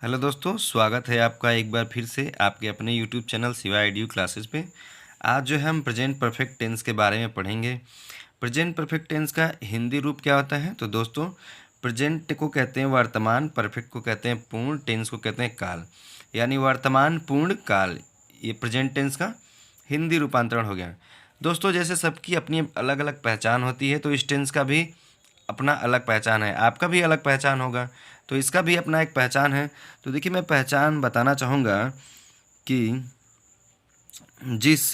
Hello दोस्तों, स्वागत है आपका एक बार फिर से आपके अपने YouTube channel Shiva edu classes पे। आज जो है हम प्रेजेंट परफेक्ट टेंस के बारे में पढ़ेंगे। प्रेजेंट परफेक्ट टेंस का हिंदी रूप क्या होता है? तो दोस्तों, प्रेजेंट को कहते हैं वर्तमान, परफेक्ट को कहते हैं पूर्ण, टेंस को कहते हैं काल, यानी वर्तमान, पूर्ण, काल। ये प्रेजेंट टेंस का हिंदी रूपांतरण हो गया। दोस्तों, जैसे सबकी अपनी अलग अलग पहचान होती है, तो इस टेंस का भी अपना अलग पहचान है। आपका भी अलग पहचान होगा, तो इसका भी अपना एक पहचान है। तो देखिए, मैं पहचान बताना चाहूँगा कि जिस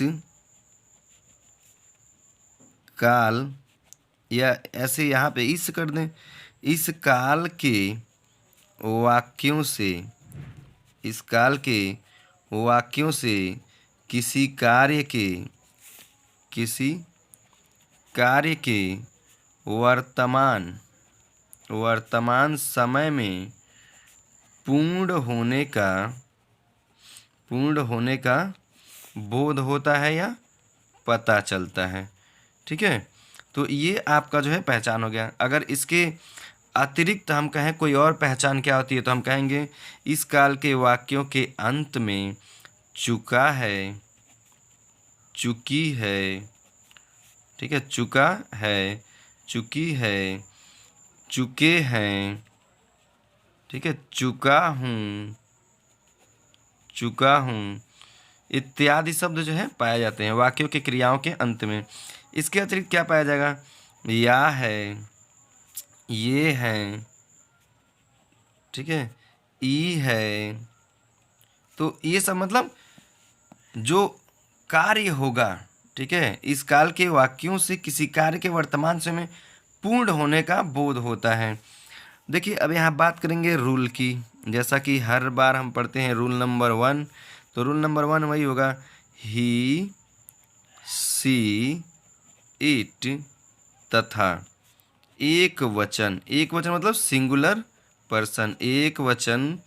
काल, या ऐसे यहाँ पे इस कर दें, इस काल के वाक्यों से, इस काल के वाक्यों से किसी कार्य के, किसी कार्य के वर्तमान वर्तमान समय में पूर्ण होने का बोध होता है या पता चलता है। ठीक है, तो ये आपका जो है पहचान हो गया। अगर इसके अतिरिक्त हम कहें कोई और पहचान क्या होती है, तो हम कहेंगे इस काल के वाक्यों के अंत में चुका है, चुकी है। ठीक है, चुका है, चुकी है, चुके हैं। ठीक है, चुका हूँ, चुका हूँ इत्यादि शब्द जो है पाए जाते हैं वाक्यों के क्रियाओं के अंत में। इसके अतिरिक्त क्या पाया जाएगा? या है, ये है, ठीक है, ई है। तो ये सब मतलब जो कार्य होगा, ठीक है, इस काल के वाक्यों से किसी कार्य के वर्तमान समय में पूर्ण होने का बोध होता है। देखिए, अब यहाँ बात करेंगे रूल की। जैसा कि हर बार हम पढ़ते हैं रूल नंबर 1, तो रूल नंबर 1 वही होगा, ही, सी, इट तथा एक वचन मतलब सिंगुलर पर्सन, एक वचन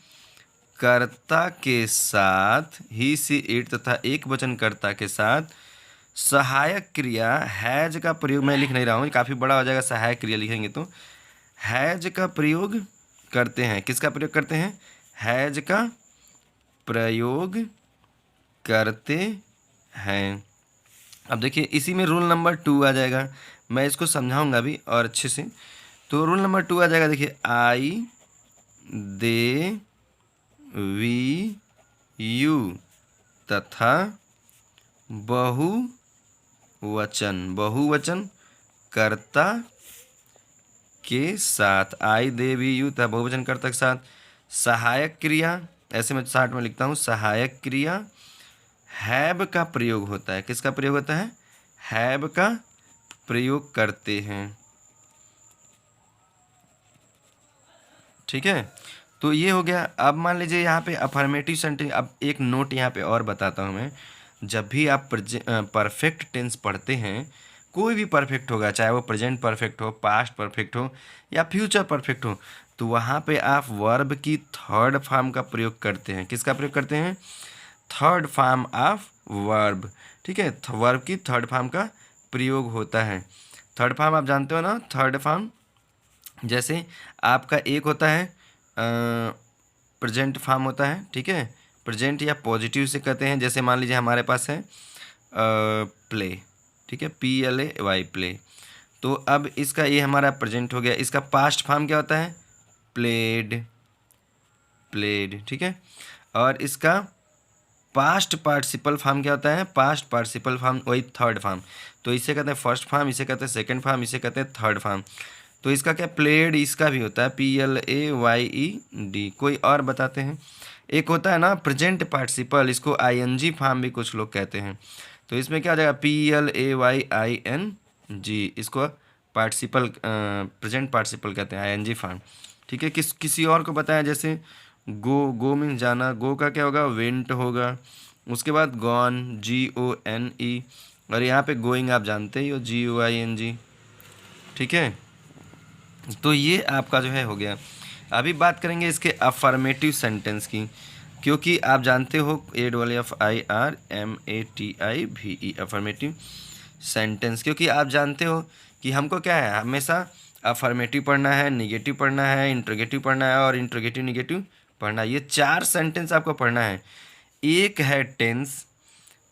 कर्ता के साथ, ही, सी, इट तथा एक वचन कर्ता के साथ सहायक क्रिया हैज का प्रयोग, मैं लिख नहीं रहा हूँ, काफ़ी बड़ा हो जाएगा, सहायक क्रिया लिखेंगे तो हैज का प्रयोग करते हैं। किसका प्रयोग करते हैं? हैज का प्रयोग करते हैं। अब देखिए, इसी में रूल नंबर 2 आ जाएगा। मैं इसको समझाऊंगा भी और अच्छे से। तो रूल नंबर 2 आ जाएगा, देखिए, आई, दे, वी, यू तथा बहुवचन कर्ता के साथ, आई, दे, वी, यू तथा बहुवचन कर्ता के साथ सहायक क्रिया, ऐसे मैं चार्ट में लिखता हूँ, सहायक क्रिया हैव का प्रयोग होता है। किसका प्रयोग होता है? हैव का प्रयोग करते हैं। ठीक है, तो ये हो गया। अब मान लीजिए यहाँ पे अफर्मेटिव सेंटेंस। अब एक नोट यहाँ पे और बताता हूँ मैं। जब भी आप परफेक्ट टेंस पढ़ते हैं, कोई भी परफेक्ट होगा, चाहे वो प्रेजेंट परफेक्ट हो, पास्ट परफेक्ट हो या फ्यूचर परफेक्ट हो, तो वहाँ पे आप वर्ब की थर्ड फॉर्म का प्रयोग करते हैं। किसका प्रयोग करते हैं? Third form of verb. ठीक है, वर्ब की थर्ड फॉर्म का प्रयोग होता है। थर्ड फॉर्म आप जानते हो ना? थर्ड फॉर्म जैसे आपका एक होता है प्रेजेंट फॉर्म होता है, ठीक है, प्रेजेंट या पॉजिटिव से कहते हैं। जैसे मान लीजिए हमारे पास है प्ले, ठीक है, PLAY, प्ले। तो अब इसका ये हमारा प्रेजेंट हो गया। इसका पास्ट फॉर्म क्या होता है? प्लेड, प्लेड, ठीक है। और इसका पास्ट पार्टिसिपल फॉर्म क्या होता है? पास्ट पार्टिसिपल फॉर्म वही थर्ड फॉर्म। तो इसे कहते हैं फर्स्ट फॉर्म, इसे कहते हैं सेकंड फॉर्म, इसे कहते हैं थर्ड फॉर्म। तो इसका क्या? प्लेड, इसका भी होता है PLAYED। कोई और बताते हैं? एक होता है ना प्रेजेंट पार्टिसिपल, इसको ING फॉर्म भी कुछ लोग कहते हैं। तो इसमें क्या आ जाएगा? PLAYING, इसको पार्टिसिपल प्रेजेंट पार्टिसिपल कहते हैं, ING फॉर्म। ठीक है, किसी और को बताया, जैसे गो मीन्स जाना, गो का क्या होगा? वेंट होगा। उसके बाद गॉन, GONE। और यहाँ पे गोइंग आप जानते ही हो, GOING। ठीक है, तो ये आपका जो है हो गया। अभी बात करेंगे इसके अफर्मेटिव सेंटेंस की, क्योंकि आप जानते हो AFFIRMATIVE अफर्मेटिव सेंटेंस, क्योंकि आप जानते हो कि हमको क्या है, हमेशा अफर्मेटिव पढ़ना है, निगेटिव पढ़ना है, इंट्रोगेटिव पढ़ना है और इंट्रोगेटिव निगेटिव पढ़ना। ये 4 सेंटेंस आपको पढ़ना है। एक है टेंस,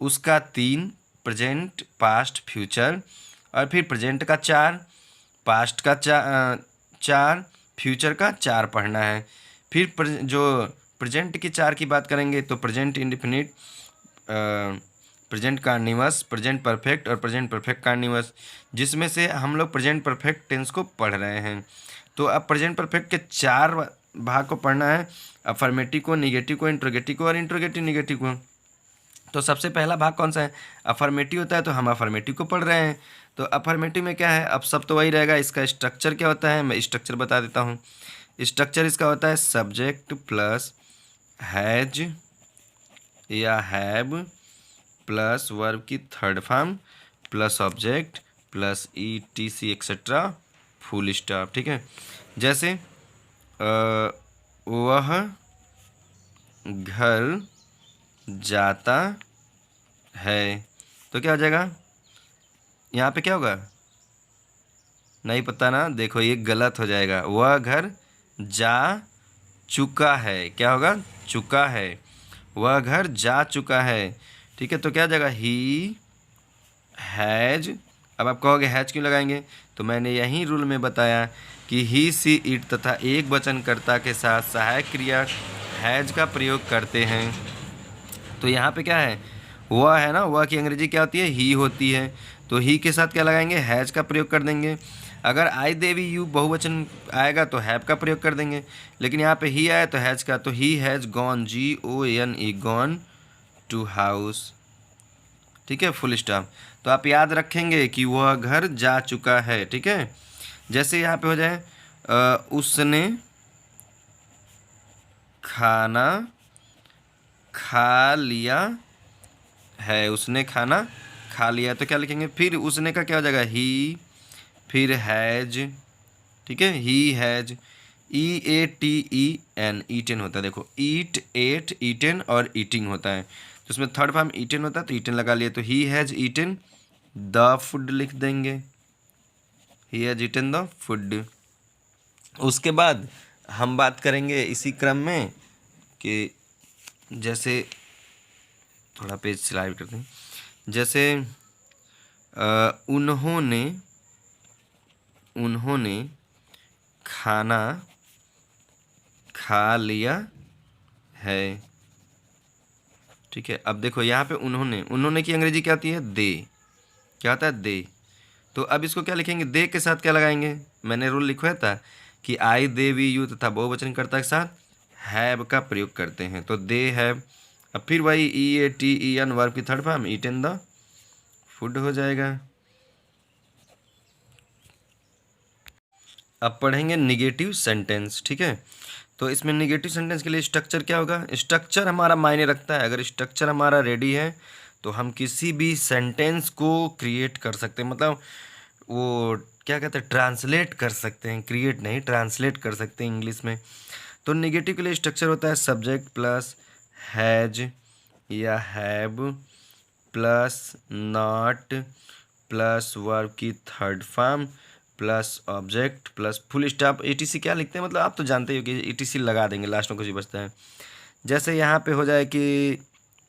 उसका 3, प्रेजेंट, पास्ट, फ्यूचर, और फिर प्रेजेंट का 4, पास्ट का 4, फ्यूचर का 4 पढ़ना है। फिर जो प्रेजेंट की 4 की बात करेंगे तो present indefinite, present continuous, present perfect और प्रेजेंट परफेक्ट कंटीन्यूअस, जिसमें से हम लोग प्रेजेंट परफेक्ट टेंस को पढ़ रहे हैं। तो अब प्रेजेंट परफेक्ट के 4 भाग को पढ़ना है, अफर्मेटिव को, निगेटिव को, इंट्रोगेटिव को और इंट्रोगेटिव निगेटिव को। तो सबसे पहला भाग कौन सा है? अफर्मेटिव होता है, तो हम अफर्मेटिव को पढ़ रहे हैं। तो अफर्मेटिव में क्या है? अब सब तो वही रहेगा। इसका स्ट्रक्चर क्या होता है, मैं स्ट्रक्चर बता देता हूँ। स्ट्रक्चर इसका होता है सब्जेक्ट प्लस हैज या हैव प्लस वर्ब की third form plus object plus ETC etcetera full stop. ठीक है, जैसे वह घर जाता है, तो क्या हो जाएगा? यहाँ पे क्या होगा? नहीं पता ना, देखो ये गलत हो जाएगा। वह घर जा चुका है, क्या होगा? चुका है। वह घर जा चुका है। ठीक है, तो क्या हो जाएगा? He has. अब आप कहोगे हैज क्यों लगाएंगे? तो मैंने यही रूल में बताया कि ही, सी, इट तथा एक वचनकर्ता के साथ सहायक क्रिया हैज का प्रयोग करते हैं। तो यहाँ पे क्या है? वह है ना, वह की अंग्रेजी क्या होती है? ही होती है। तो ही के साथ क्या लगाएंगे? हैज का प्रयोग कर देंगे। अगर आई, दे, वी, यू बहुवचन आएगा तो हैव का प्रयोग कर देंगे, लेकिन यहाँ पे ही आया तो हैज का। तो he has gone, GONE, gone to house. ठीक है, फुल स्टॉप। तो आप याद रखेंगे कि वह घर जा चुका है। ठीक है, जैसे यहाँ पे हो जाए उसने खाना खा लिया है, उसने खाना खा लिया, तो क्या लिखेंगे? फिर उसने का क्या हो जाएगा? ही, फिर हैज। ठीक है, ही हैज, EATEN, ईटेन होता है। देखो ईट, एट, ईटेन और ईटिंग होता है, तो उसमें थर्ड फॉर्म ईटेन होता है, तो ईटेन लगा लिए। तो he has eaten the food लिख देंगे, he has eaten the food. उसके बाद हम बात करेंगे इसी क्रम में कि जैसे थोड़ा पेज स्लाइड करते हैं। जैसे उन्होंने खाना खा लिया है। ठीक है, अब देखो यहाँ पे उन्होंने की अंग्रेजी क्या आती है? दे। क्या होता है? दे। तो अब इसको क्या लिखेंगे? दे के साथ क्या लगाएंगे? मैंने रूल लिखवाया था कि आई, दे, वी, यू तथा बहुवचनकर्ता के साथ हैव का प्रयोग करते हैं। तो दे हैव, अब फिर वही EATEN वर्ब की third form eaten the food हो जाएगा। अब पढ़ेंगे निगेटिव सेंटेंस। ठीक है, तो इसमें निगेटिव सेंटेंस के लिए स्ट्रक्चर क्या होगा? स्ट्रक्चर हमारा मायने रखता है। अगर स्ट्रक्चर हमारा रेडी है तो हम किसी भी सेंटेंस को क्रिएट कर सकते हैं, मतलब वो क्या कहते हैं, ट्रांसलेट कर सकते हैं, क्रिएट नहीं, ट्रांसलेट कर सकते हैं इंग्लिश में। तो निगेटिव के लिए स्ट्रक्चर होता है सब्जेक्ट प्लस हैज या have plus not plus verb की third form plus object plus full stop. ETC क्या लिखते हैं, मतलब आप तो जानते हो कि ETC लगा देंगे, लास्ट में कुछ ही बचता है। जैसे यहाँ पे हो जाए कि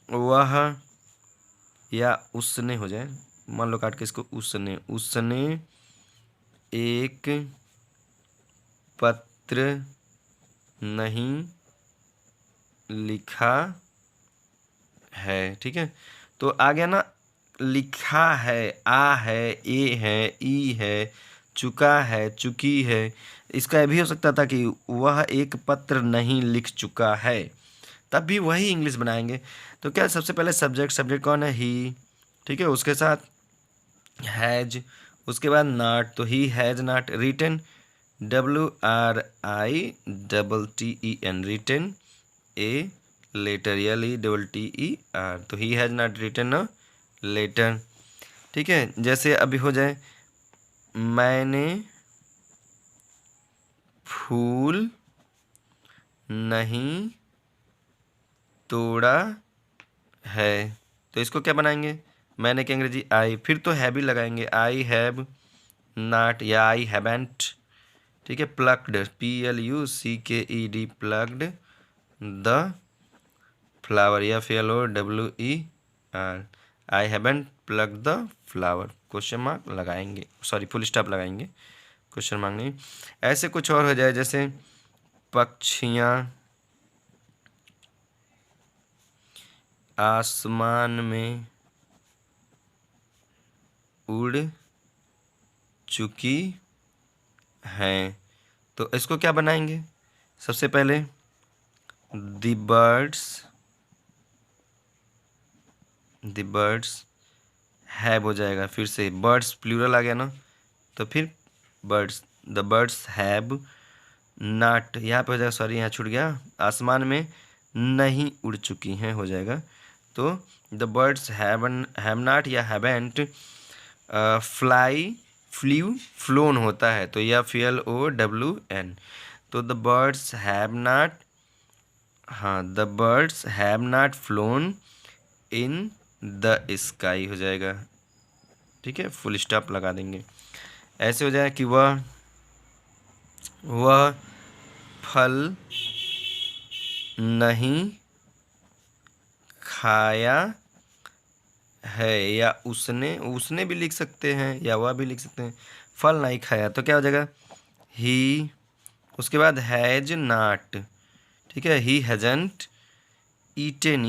वह या उसने हो जाए, मान लो काट के इसको, उसने एक पत्र नहीं लिखा है। ठीक है, तो आ गया ना, लिखा है, आ है, ए है, ई है, चुका है, चुकी है। इसका भी हो सकता था कि वह एक पत्र नहीं लिख चुका है, तब भी वही इंग्लिश बनाएंगे। तो क्या, सबसे पहले सब्जेक्ट कौन है? ही। ठीक है, उसके साथ हैज, उसके बाद नॉट, तो he has not written, WRITTEN, written, a letter, LETTER, तो he has not written a letter. ठीक है, जैसे अभी हो जाए मैंने फूल नहीं तोड़ा है, तो इसको क्या बनाएंगे? मैंने की अंग्रेजी आई, फिर तो हैव ही लगाएंगे, आई हैव नॉट या आई हैवेंट। ठीक है, plucked, PLUCKED, plugged the flower, FLOWER, I haven't plug the flower, question mark लगाएंगे, सॉरी फुल स्टॉप लगाएंगे, क्वेश्चन मार्क नहीं। ऐसे कुछ और हो जाए जैसे पक्षियाँ आसमान में उड़ चुकी हैं, तो इसको क्या बनाएंगे? सबसे पहले द बर्ड्स हैव हो जाएगा, फिर से बर्ड्स प्लूरल आ गया ना, तो फिर birds, the birds have not, यहाँ पे हो जाएगा, सॉरी यहाँ छूट गया, आसमान में नहीं उड़ चुकी हैं हो जाएगा। तो द बर्ड्स हैव नॉट या हैवेंट फ्लोन होता है, तो यह FLOWN, तो द बर्ड्स हैव नॉट, हाँ the birds have not flown in the sky हो जाएगा, ठीक है, फुल स्टॉप लगा देंगे। ऐसे हो जाए कि वह फल नहीं खाया है, या उसने भी लिख सकते हैं, या वह भी लिख सकते हैं, फल नहीं खाया तो क्या हो जाएगा? ही, उसके बाद हैज नॉट, ठीक है, he hasn't eaten,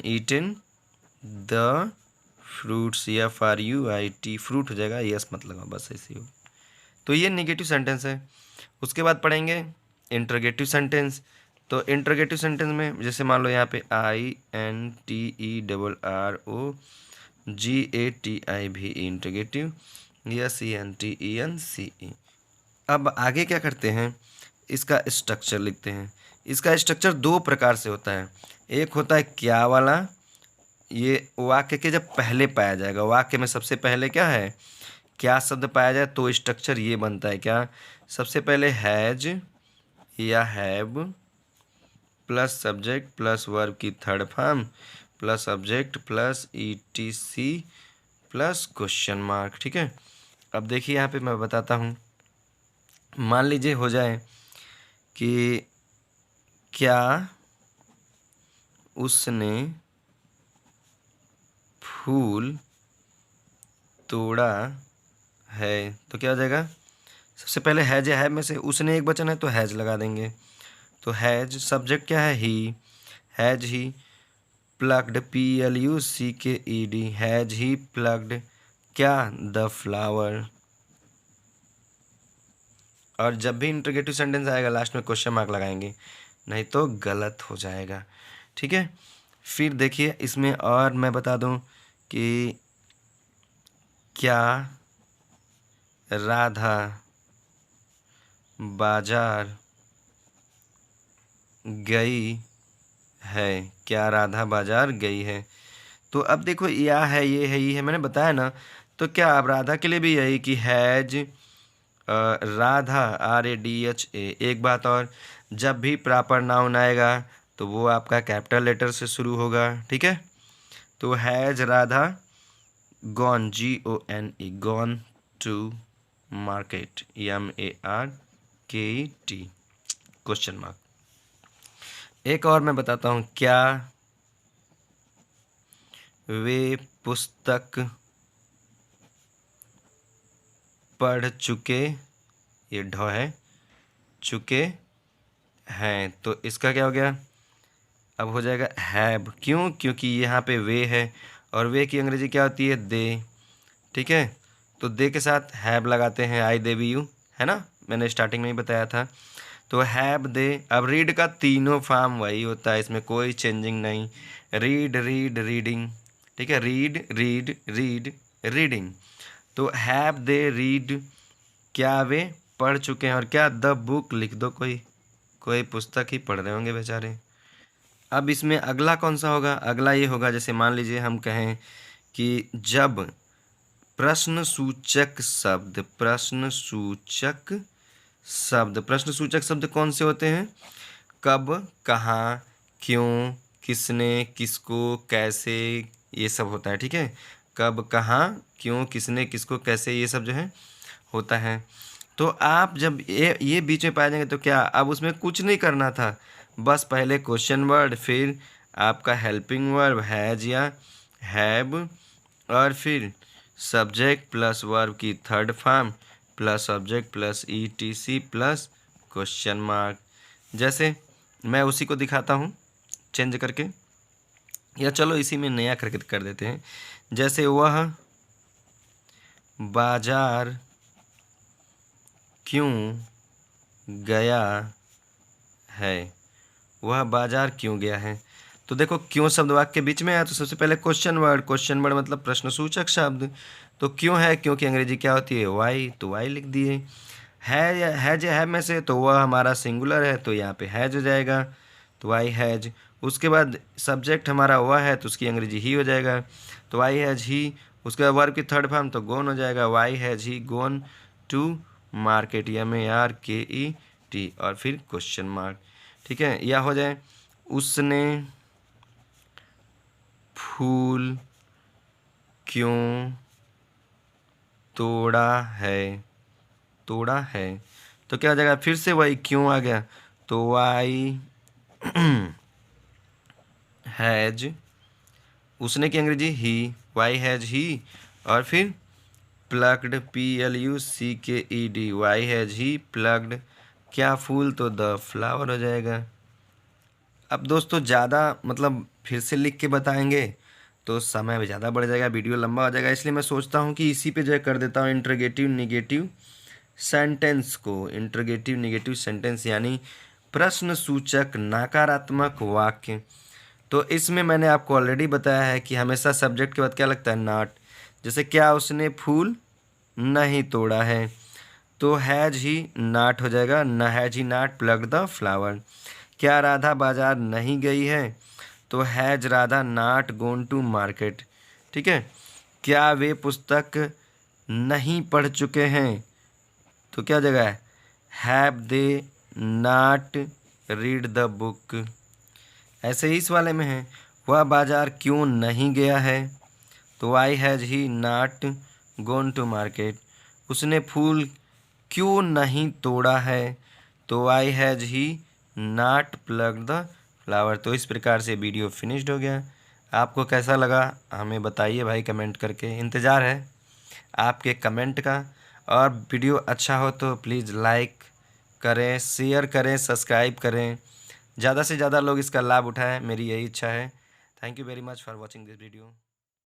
eaten the fruits, FRUIT, fruit हो जाएगा, यस मत लगाओ, बस ऐसे ही हो। तो ये नेगेटिव सेंटेंस है। उसके बाद पढ़ेंगे इंटरोगेटिव सेंटेंस। तो इंटरोगेटिव सेंटेंस में जैसे मान लो यहाँ पे INTERROGATIV इंटरोगेटिव, या CONTENCE। अब आगे क्या करते हैं, इसका स्ट्रक्चर लिखते हैं। इसका स्ट्रक्चर दो प्रकार से होता है। एक होता है क्या वाला, ये वाक्य के जब पहले पाया जाएगा, वाक्य में सबसे पहले क्या है, क्या शब्द पाया जाए, तो स्ट्रक्चर ये बनता है। क्या? सबसे पहले हैज या have plus subject plus verb की third form plus subject plus ETC plus question mark, ठीक है। अब देखिए यहाँ पे मैं बताता हूँ। मान लीजिए हो जाए कि क्या उसने फूल तोड़ा है, तो क्या हो जाएगा? सबसे पहले हैज या हैव में से उसने एक वचन है तो हैज लगा देंगे। तो हैज, सब्जेक्ट क्या है? He, has he plugged, PLUCKED, has he plugged क्या? The flower. और जब भी इंटरोगेटिव सेंटेंस आएगा लास्ट में क्वेश्चन मार्क लगाएंगे, नहीं तो गलत हो जाएगा, ठीक है। फिर देखिए इसमें और मैं बता दूं कि क्या राधा बाजार गई है, क्या राधा बाजार गई है। तो अब देखो या है, ये है, ये है, मैंने बताया ना। तो क्या अब राधा के लिए भी यही कि हैज राधा, RADHA। एक बात और, जब भी प्रॉपर नाउन आएगा तो वो आपका कैपिटल लेटर से शुरू होगा, ठीक है। तो has Radha gone, GONE, gone to market, MARKET, question mark. एक और मैं बताता हूँ, क्या वे पुस्तक पढ़ चुके, ये ढ है, चुके हैं, तो इसका क्या हो गया? अब हो जाएगा हैव। क्यों? क्योंकि यहाँ पे वे है और वे की अंग्रेजी क्या होती है? दे, ठीक है। तो दे के साथ हैव लगाते हैं, I they we you, है ना, मैंने स्टार्टिंग में ही बताया था। तो हैव दे। अब रीड का तीनों फॉर्म वही होता है, इसमें कोई चेंजिंग नहीं। रीड, रीड, रीडिंग, ठीक है, रीड, रीड, रीड, रीडिंग। तो हैव दे रीड, क्या वे पढ़ चुके हैं, और क्या? द बुक लिख दो, कोई पुस्तक ही पढ़ रहे होंगे बेचारे। अब इसमें अगला कौन सा होगा? अगला ये होगा, जैसे मान लीजिए हम कहें कि जब प्रश्नसूचक शब्द, प्रश्नसूचक शब्द कौन से होते हैं? कब, कहाँ, क्यों, किसने, किसको, कैसे, ये सब होता है, ठीक है। कब, कहाँ, क्यों, किसने, किसको, कैसे, ये सब जो है होता है। तो आप जब ये बीच में पाए जाएंगे तो क्या, अब उसमें कुछ नहीं करना था, बस पहले क्वेश्चन वर्ड, फिर आपका हेल्पिंग वर्ब हैज या हैव, और फिर सब्जेक्ट प्लस वर्ब की third form plus subject plus ETC plus question mark. जैसे मैं उसी को दिखाता हूँ चेंज करके, या चलो इसी में नया करके कर देते हैं। जैसे वह बाजार क्यों गया है, वह बाजार क्यों गया है। तो देखो क्यों शब्द वाक्य के बीच में है, तो सबसे पहले क्वेश्चन वर्ड, क्वेश्चन वर्ड मतलब प्रश्नसूचक शब्द। तो क्यों है, क्योंकि अंग्रेजी क्या होती है वाई, तो वाई लिख दिए। हैज है में से तो वह हमारा सिंगुलर है, तो यहाँ पे हैज हो जाएगा, तो वाई हैज। उसके बाद सब्जेक्ट हमारा वह है, तो उसकी अंग्रेजी ही हो जाएगा, तो वाई हैज ही। उसके बाद वर्ब की थर्ड फॉर्म तो गोन हो जाएगा, why has he gone to market, MARKET, और फिर क्वेश्चन मार्क। ठीक है, या हो जाए उसने फूल क्यों तोड़ा है, तोड़ा है, तो क्या हो जाएगा, फिर से वही क्यों आ गया, तो वाई हैज, उसने की अंग्रेजी ही, वाई हैज ही, और फिर plugged PLUCKED, why has he plugged क्या फूल, तो द फ्लावर हो जाएगा। अब दोस्तों ज़्यादा मतलब फिर से लिख के बताएंगे तो समय भी ज़्यादा बढ़ जाएगा, वीडियो लंबा हो जाएगा, इसलिए मैं सोचता हूँ कि इसी पे जो है कर देता हूँ इंटरोगेटिव निगेटिव सेंटेंस को। इंटरोगेटिव निगेटिव सेंटेंस यानी प्रश्न सूचक नकारात्मक वाक्य। तो इसमें मैंने आपको ऑलरेडी बताया है कि हमेशा सब्जेक्ट के बाद क्या लगता है, नॉट। जैसे क्या उसने फूल नहीं तोड़ा है, तो हैज ही नॉट हो जाएगा, न has he not plug the flower. क्या राधा बाजार नहीं गई है, तो has Radha not gone to market. ठीक है, क्या वे पुस्तक नहीं पढ़ चुके हैं, तो क्या जगह है, have they not read the book. ऐसे ही इस वाले में है, वह बाजार क्यों नहीं गया है, तो why has he not gone to market. उसने फूल क्यों नहीं तोड़ा है, तो why has he not plug the flower. तो इस प्रकार से वीडियो फिनिश्ड हो गया। आपको कैसा लगा हमें बताइए भाई कमेंट करके, इंतज़ार है आपके कमेंट का। और वीडियो अच्छा हो तो प्लीज़ लाइक करें, शेयर करें, सब्सक्राइब करें, ज़्यादा से ज़्यादा लोग इसका लाभ उठाएं, मेरी यही इच्छा है। Thank you very much for watching this video.